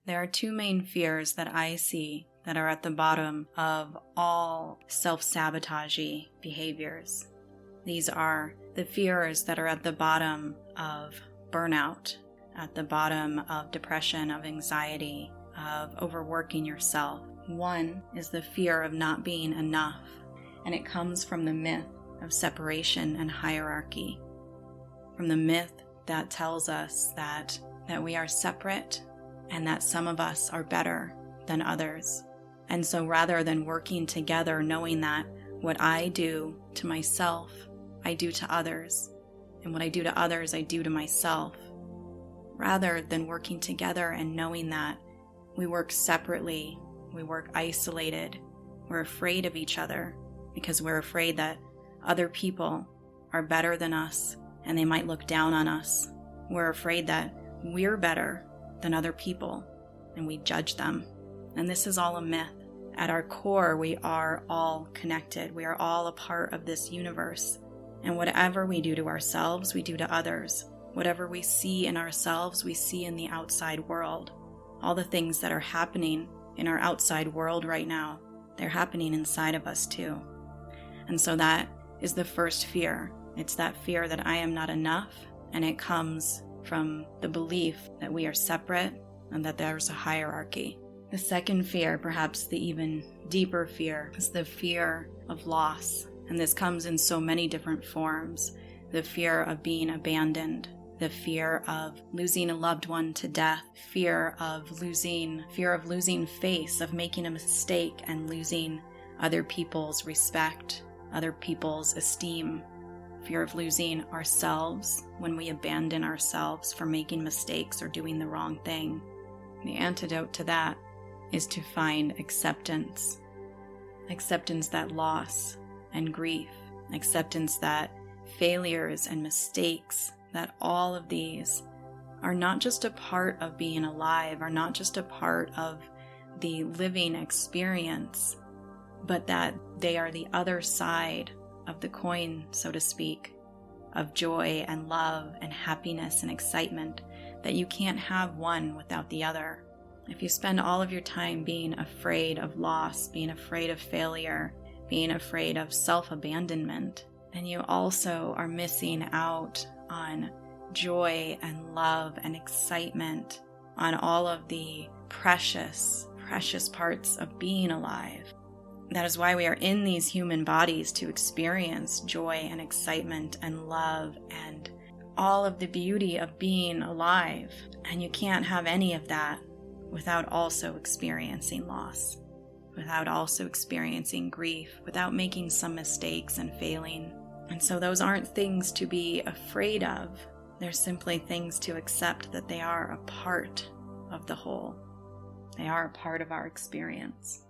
There are two main fears that I see that are at the bottom of all self-sabotaging behaviors. These are the fears that are at the bottom of burnout, at the bottom of depression, of anxiety, of overworking yourself. One is the fear of not being enough, and it comes from the myth of separation and hierarchy, from the myth that tells us that we are separate and that some of us are better than others. And so rather than working together, knowing that what I do to myself, I do to others, and what I do to others, I do to myself, rather than working together and knowing that we work separately, we work isolated, we're afraid of each other because we're afraid that other people are better than us and they might look down on us. We're afraid that we're better than other people and we judge them. And this is all a myth. At our core, we are all connected. We are all a part of this universe. And whatever we do to ourselves, we do to others. Whatever we see in ourselves, we see in the outside world. All the things that are happening in our outside world right now, they're happening inside of us too. And so that is the first fear. It's that fear that I am not enough, and it comes from the belief that we are separate and that there's a hierarchy. The second fear, perhaps the even deeper fear, is the fear of loss. And this comes in so many different forms. The fear of being abandoned, the fear of losing a loved one to death, fear of losing face, of making a mistake and losing other people's respect, other people's esteem, fear of losing ourselves when we abandon ourselves for making mistakes or doing the wrong thing. The antidote to that is to find acceptance that loss and grief, acceptance that failures and mistakes, that all of these are not just a part of being alive, are not just a part of the living experience, but that they are the other side of the coin, so to speak, of joy and love and happiness and excitement, that you can't have one without the other. If you spend all of your time being afraid of loss, being afraid of failure, being afraid of self-abandonment, then you also are missing out on joy and love and excitement, on all of the precious, precious parts of being alive. That is why we are in these human bodies, to experience joy and excitement and love and all of the beauty of being alive. And you can't have any of that without also experiencing loss, without also experiencing grief, without making some mistakes and failing. And so those aren't things to be afraid of. They're simply things to accept that they are a part of the whole. They are a part of our experience.